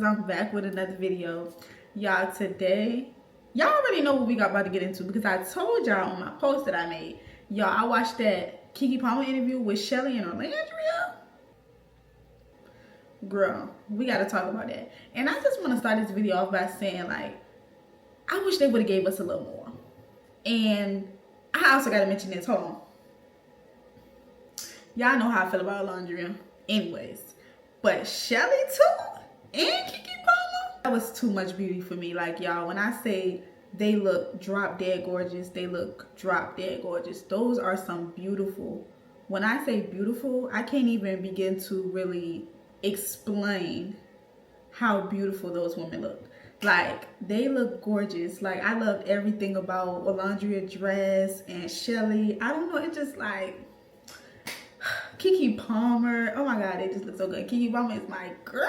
I'm back with another video. Y'all, today, y'all already know what we got about to get into because I told y'all on my post that I made. Y'all, I watched that Keke Palmer interview with Shelly and Olandria. Girl, we got to talk about that. And I just want to start this video off by saying, like, I wish they would have gave us a little more. And I also got to mention this. Hold on. Y'all know how I feel about Olandria anyways. But Shelly too? And Keke Palmer? That was too much beauty for me. Like, y'all, when I say they look drop dead gorgeous, they look drop dead gorgeous. Those are some beautiful. When I say beautiful, I can't even begin to really explain how beautiful those women look. Like, they look gorgeous. Like, I loved everything about Olandria dress and Shelly. I don't know, it just like Keke Palmer. Oh my god, it just looks so good. Keke Palmer is my girl.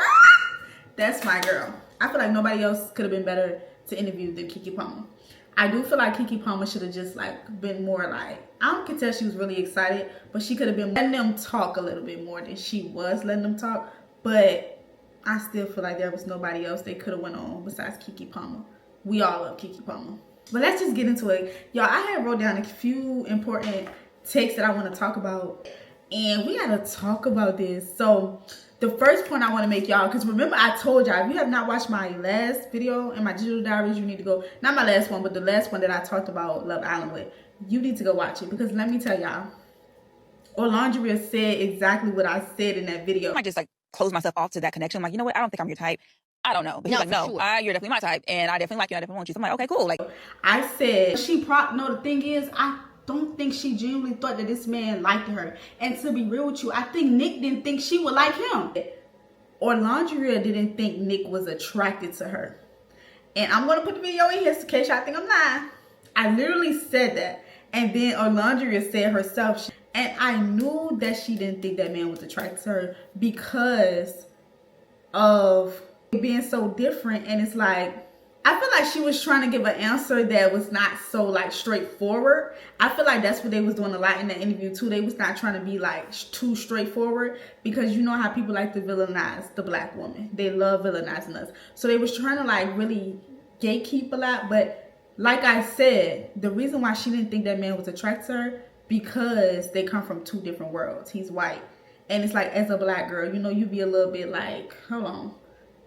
That's my girl. I feel like nobody else could have been better to interview than Keke Palmer. I do feel like Keke Palmer should have just like been more like, I can tell she was really excited, but she could have been letting them talk a little bit more than she was letting them talk. But I still feel like there was nobody else they could have went on besides Keke Palmer. We all love Keke Palmer. But let's just get into it. Y'all, I had wrote down a few important takes that I want to talk about. And we gotta talk about this. So the first point I want to make, y'all, because remember I told y'all, if you have not watched my last video in my digital diaries, you need to go, not my last one, but the last one that I talked about Love Island with, you need to go watch it. Because let me tell y'all, Olandria said exactly what I said in that video. I might just like close myself off to that connection. I'm like, you know what, I don't think I'm your type. I don't know. But he's like, no, sure. You're definitely my type, and I definitely like you, I definitely want you. So I'm like, okay, cool. Like, I said, no, the thing is, I don't think she genuinely thought that this man liked her. And to be real with you, I think Nick didn't think she would like him. Olandria didn't think Nick was attracted to her. And I'm going to put the video in here in case y'all think I'm lying. I literally said that. And then Olandria said herself, and I knew that she didn't think that man was attracted to her because of being so different. And it's like, I feel like she was trying to give an answer that was not so like straightforward. I feel like that's what they was doing a lot in the interview too. They was not trying to be like too straightforward because you know how people like to villainize the black woman. They love villainizing us. So they was trying to like really gatekeep a lot. But like I said, the reason why she didn't think that man was attracted to her because they come from two different worlds. He's white. And it's like, as a black girl, you know, you be a little bit like, hold on,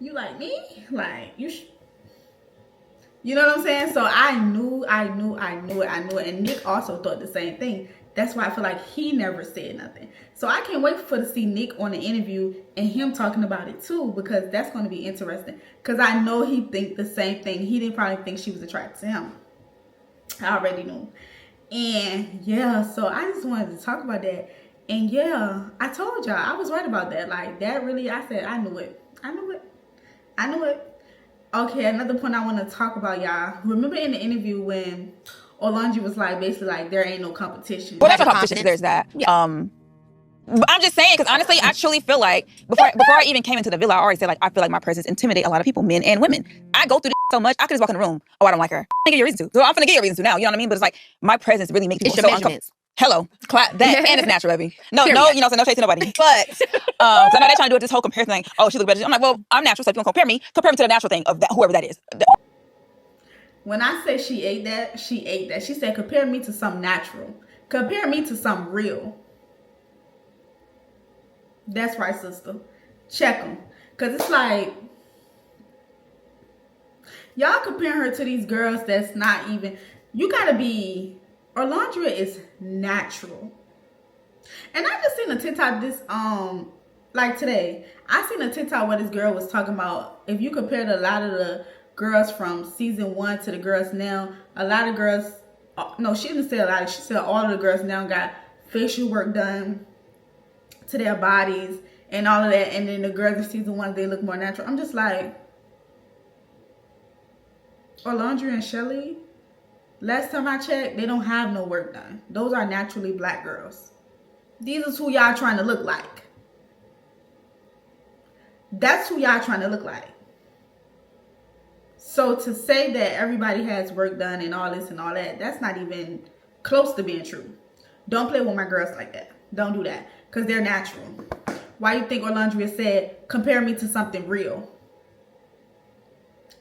you like me? Like, you know what I'm saying? So I knew it. And Nick also thought the same thing. That's why I feel like he never said nothing. So I can't wait for to see Nick on the interview and him talking about it too, because that's going to be interesting. Because I know he think the same thing. He didn't probably think she was attracted to him. I already knew. And yeah, so I just wanted to talk about that. And yeah, I told y'all, I was right about that. Like, that really, I said, I knew it. Okay, another point I want to talk about, y'all. Remember in the interview when Olandria was like, basically like, there ain't no competition. well, that's a competition. There's that. Yeah. But I'm just saying, because honestly, I truly feel like before I even came into the villa, I already said like I feel like my presence intimidate a lot of people, men and women. I go through this so much, I could just walk in the room. Oh, I don't like her. I'm gonna give you a reason to. So I'm gonna give you a reason to now. You know what I mean? But it's like my presence really makes people so uncomfortable. Hello, clap that, and it's natural, baby. No, you know, so no shade to nobody. But so I know they're trying to do this whole comparison thing. Oh, she look better. I'm like, well, I'm natural, so if you don't compare me to the natural thing of that, whoever that is. When I say she ate that, she ate that. She said, compare me to something natural. Compare me to something real. That's right, sister. Check them. Because it's like, y'all comparing her to these girls that's not even, you got to be, Olandria is natural. And I just seen a TikTok this, like today, I seen a TikTok where this girl was talking about, if you compared a lot of the girls from season 1 to the girls now, a lot of girls, no, she didn't say a lot, she said all of the girls now got facial work done to their bodies and all of that, and then the girls in season 1, they look more natural. I'm just like, Olandria and Shelly, last time I checked, they don't have no work done. Those are naturally black girls. These are who y'all trying to look like. That's who y'all trying to look like. So to say that everybody has work done and all this and all that, that's not even close to being true. Don't play with my girls like that. Don't do that. Because they're natural. Why you think Olandria said, compare me to something real?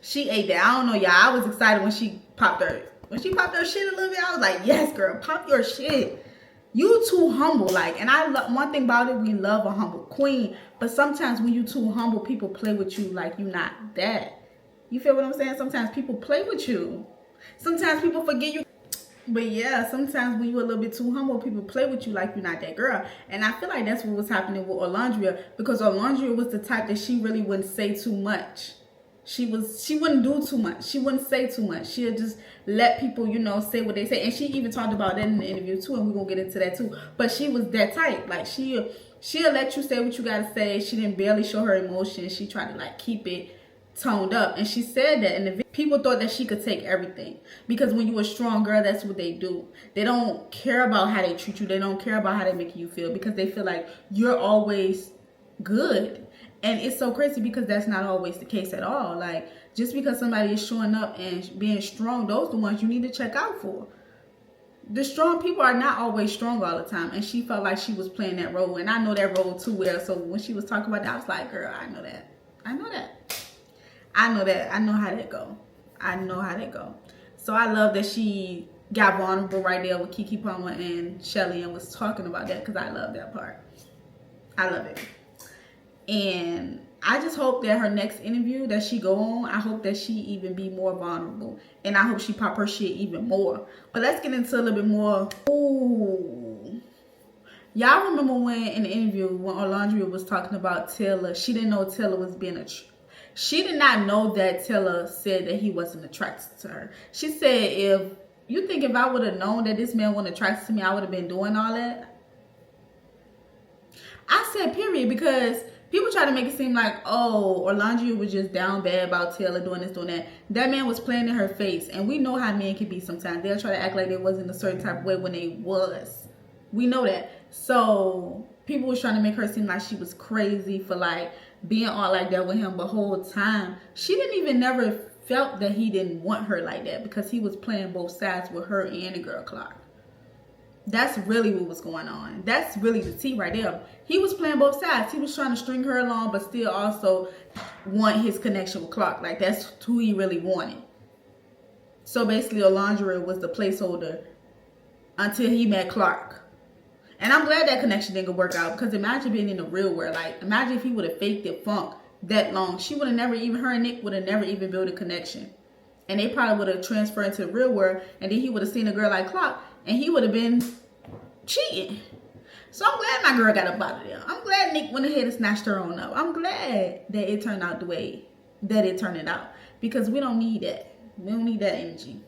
She ate that. I don't know, y'all. I was excited when she popped her shit a little bit. I was like, yes, girl, pop your shit. You too humble, like, and I love one thing about it. We love a humble queen, but sometimes when you too humble, people play with you like you not that. You feel what I'm saying? Sometimes people play with you. Sometimes people forget you. But yeah, sometimes when you're a little bit too humble, people play with you like you're not that girl. And I feel like that's what was happening with Olandria, because Olandria was the type that she really wouldn't say too much. She wouldn't do too much. She wouldn't say too much. She'll just let people, you know, say what they say. And she even talked about that in the interview too, and we're gonna get into that too. But she was that type. Like she'll let you say what you gotta say. She didn't barely show her emotions. She tried to like keep it toned up. And she said that, and the people thought that she could take everything, because when you're a strong girl, that's what they do. They don't care about how they treat you. They don't care about how they make you feel, because they feel like you're always good. And it's so crazy because that's not always the case at all. Like, just because somebody is showing up and being strong, those are the ones you need to check out for. The strong people are not always strong all the time. And she felt like she was playing that role. And I know that role too well. So when she was talking about that, I was like, girl, I know that. I know that. I know that. I know how that go. I know how that go. So I love that she got vulnerable right there with Keke Palmer and Chelly and was talking about that, because I love that part. I love it. And I just hope that her next interview that she go on, I hope that she even be more vulnerable. And I hope she pop her shit even more. But let's get into a little bit more. Ooh. Y'all remember when in the interview, when Olandria was talking about Taylor, she didn't know Taylor was being she did not know that Taylor said that he wasn't attracted to her. She said, if I would have known that this man wasn't attracted to me, I would have been doing all that. I said period, because people try to make it seem like, oh, Olandria was just down bad about Taylor doing this, doing that. That man was playing in her face. And we know how men can be sometimes. They'll try to act like they wasn't a certain type of way when they was. We know that. So people was trying to make her seem like she was crazy for like being all like that with him. But whole time, she didn't even never felt that he didn't want her like that, because he was playing both sides with her and the girl Clark. That's really what was going on. That's really the tea right there. He was playing both sides. He was trying to string her along, but still also want his connection with Clark. Like, that's who he really wanted. So basically, Olandria was the placeholder until he met Clark. And I'm glad that connection didn't work out, because imagine being in the real world. Like, imagine if he would have faked it funk that long. She would have never even, her and Nick would have never even built a connection. And they probably would have transferred into the real world, and then he would have seen a girl like Clark, and he would have been cheating. So I'm glad my girl got up out of there. I'm glad Nick went ahead and snatched her on up. I'm glad that it turned out the way that it turned out, because we don't need that. We don't need that energy.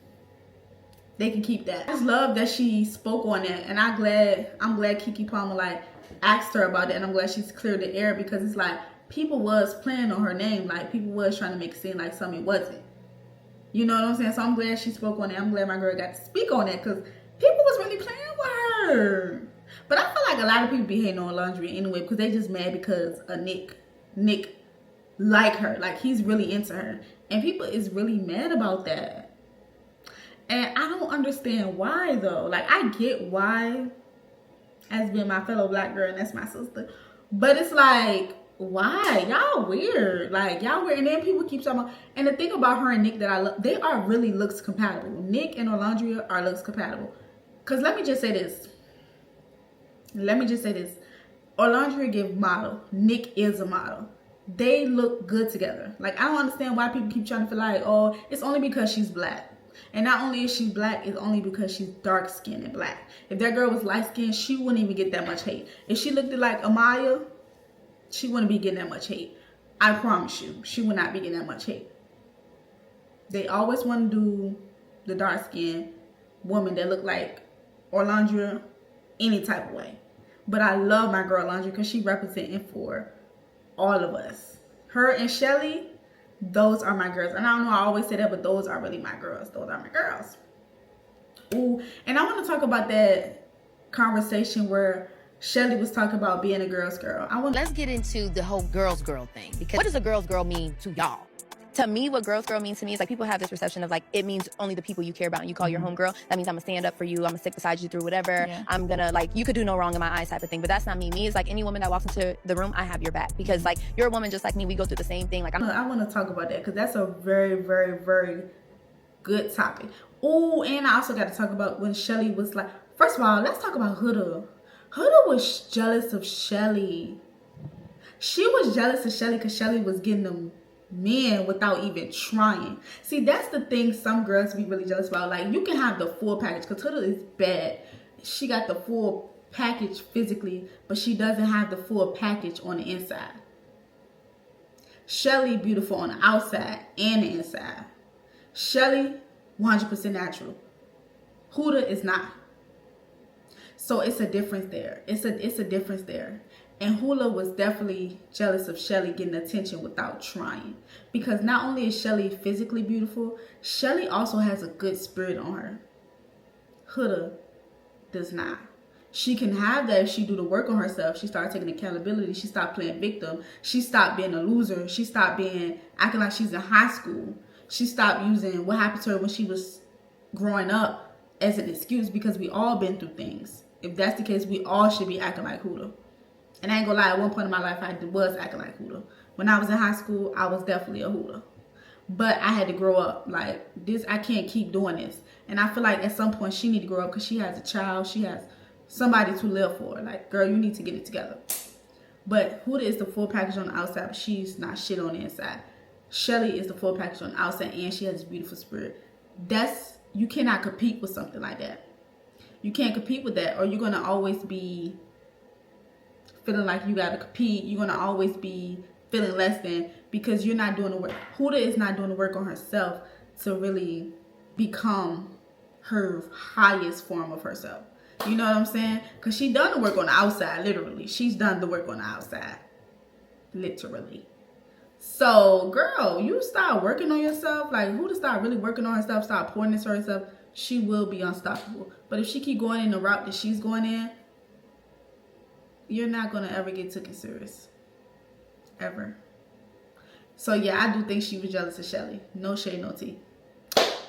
They can keep that. I just love that she spoke on that, and I'm glad Keke Palmer like asked her about that, and I'm glad she's cleared the air, because it's like people was playing on her name. Like, people was trying to make it seem like something it wasn't. You know what I'm saying? So I'm glad she spoke on it. I'm glad my girl got to speak on that, because people was really playing with her. But I feel like a lot of people be hating on Olandria anyway, because they just mad because of Nick like her. Like, he's really into her. And people is really mad about that. And I don't understand why, though. Like, I get why, as being my fellow black girl, and that's my sister. But it's like, why? Y'all weird. Like, y'all weird. And then people keep talking about, and the thing about her and Nick that I love, they are really looks compatible. Nick and Olandria are looks compatible. Because let me just say this. Olandria give model. Nick is a model. They look good together. Like, I don't understand why people keep trying to feel like, oh, it's only because she's black. And not only is she black, it's only because she's dark skinned and black. If that girl was light skinned, she wouldn't even get that much hate. If she looked like Amaya, she wouldn't be getting that much hate. I promise you, she would not be getting that much hate. They always want to do the dark skinned woman that look like Olandria any type of way. But I love my girl Olandria, because she representing for all of us. Her and Chelly, those are my girls. And I don't know, I always say that, but those are really my girls. Those are my girls. Ooh, and I want to talk about that conversation where Chelly was talking about being a girl's girl. Let's get into the whole girl's girl thing, because what does a girl's girl mean to y'all? to me, what girls girl means to me is like people have this perception of like it means only the people you care about and you call your homegirl. That means I'm gonna stand up for you, I'm gonna stick beside you through whatever. Yeah. I'm gonna like you could do no wrong in my eyes type of thing. But that's not me. Me is like any woman that walks into the room, I have your back because like you're a woman just like me. We go through the same thing. Like I want to talk about that because that's a very, very, very good topic. Oh, and I also got to talk about when Shelly was like, first of all, let's talk about Huda. Huda was jealous of Shelly. She was jealous of Shelly because Shelly was getting them men without even trying. See, that's the thing some girls be really jealous about. Like, you can have the full package because Huda is bad. She got the full package physically, but she doesn't have the full package on the inside. Shelly beautiful on the outside and the inside. Shelly 100% natural. Huda is not. So it's a difference there. It's a difference there. And Huda was definitely jealous of Shelly getting attention without trying. Because not only is Shelly physically beautiful, Shelly also has a good spirit on her. Huda does not. She can have that if she do the work on herself. She started taking accountability. She stopped playing victim. She stopped being a loser. She stopped being acting like she's in high school. She stopped using what happened to her when she was growing up as an excuse because we all been through things. If that's the case, we all should be acting like Huda. And I ain't gonna lie, at one point in my life, I was acting like Huda. When I was in high school, I was definitely a Huda. But I had to grow up. Like, this, I can't keep doing this. And I feel like at some point, she need to grow up because she has a child. She has somebody to live for. Like, girl, you need to get it together. But Huda is the full package on the outside, but she's not shit on the inside. Shelly is the full package on the outside, and she has this beautiful spirit. You cannot compete with something like that. You can't compete with that, or you're going to always be feeling like you got to compete. You're going to always be feeling less than because you're not doing the work. Huda is not doing the work on herself to really become her highest form of herself. You know what I'm saying? Because she done the work on the outside, literally. She's done the work on the outside. Literally. So, girl, you start working on yourself. Like, Huda start really working on herself, start pouring into herself, she will be unstoppable. But if she keep going in the route that she's going in, you're not going to ever get taken serious. Ever. So, yeah, I do think she was jealous of Shelly. No shade, no tea.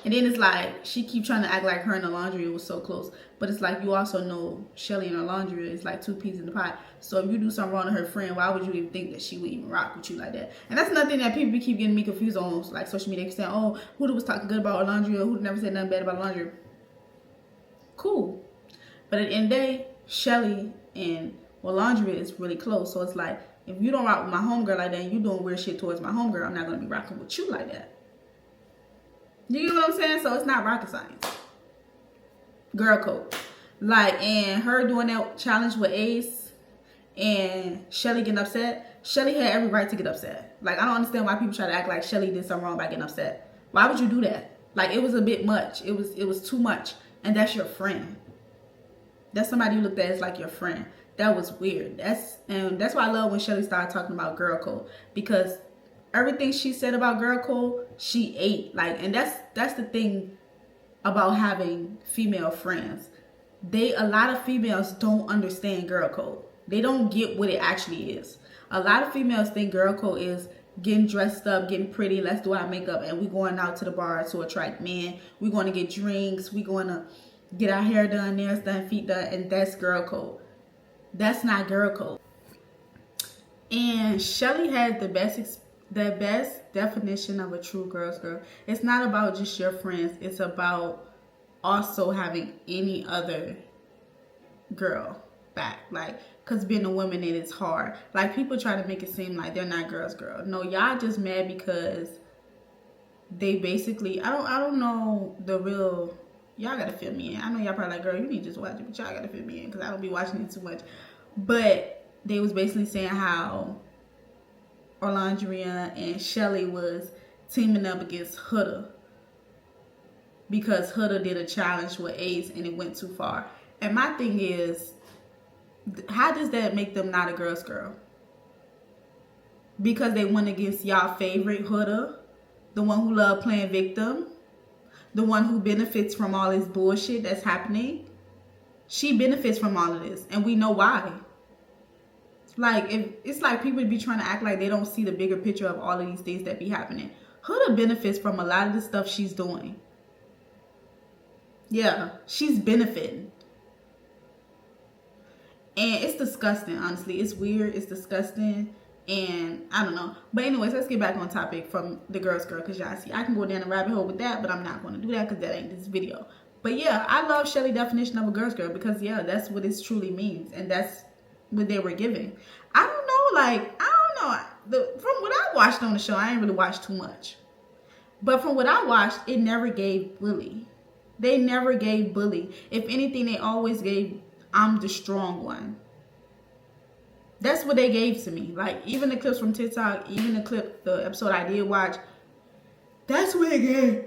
And then it's like, she keep trying to act like her and Olandria was so close. But it's like, you also know Shelly and Olandria is like two peas in the pot. So if you do something wrong to her friend, why would you even think that she would even rock with you like that? And that's another thing that people keep getting me confused on, like social media. They keep saying, oh, Huda was talking good about Olandria. Huda never said nothing bad about Olandria. Cool. But at the end of the day, Shelly and Olandria is really close. So it's like, if you don't rock with my homegirl like that and you doing weird shit towards my homegirl, I'm not going to be rocking with you like that. You get what I'm saying? So it's not rocket science. Girl code. Like, and her doing that challenge with Ace and Shelly getting upset. Shelly had every right to get upset. Like, I don't understand why people try to act like Shelly did something wrong by getting upset. Why would you do that? Like, it was a bit much. It was too much. And that's your friend. That's somebody you looked at as like your friend. That was weird. That's why I love when Shelly started talking about girl code. Because everything she said about girl code, she ate. Like, and that's the thing about having female friends. A lot of females don't understand girl code. They don't get what it actually is. A lot of females think girl code is getting dressed up, getting pretty, let's do our makeup, and we going out to the bar to attract men. We're going to get drinks. We're going to get our hair done, nails done, feet done, and that's girl code. That's not girl code. And Shelly had the best definition of a true girl's girl. It's not about just your friends. It's about also having any other girl back. Like, because being a woman, it is hard. Like, people try to make it seem like they're not girls' girl. No, y'all just mad because they basically, I don't know the real, y'all gotta fill me in. I know y'all probably like, girl, you need to just watch it, but y'all gotta fill me in because I don't be watching it too much. But they was basically saying how Olandria and Shelly was teaming up against Huda because Huda did a challenge with Ace and it went too far. And my thing is, how does that make them not a girl's girl? Because they went against y'all favorite Huda, the one who loved playing victim, the one who benefits from all this bullshit that's happening. She benefits from all of this, and we know why. Like, it's like people be trying to act like they don't see the bigger picture of all of these things that be happening. Huda benefits from a lot of the stuff she's doing. Yeah, she's benefiting. And it's disgusting, honestly. It's weird. It's disgusting. And I don't know. But anyways, let's get back on topic from the girls girl. Because y'all see, I can go down a rabbit hole with that. But I'm not going to do that because that ain't this video. But yeah, I love Shelly's definition of a girls girl. Because yeah, that's what it truly means. And that's what they were giving. I don't know. Like, I don't know. From what I watched on the show, I ain't really watched too much. But from what I watched, it never gave bully. They never gave bully. If anything, they always gave, I'm the strong one. That's what they gave to me. Like, even the clips from TikTok, even the episode I did watch, that's what they gave.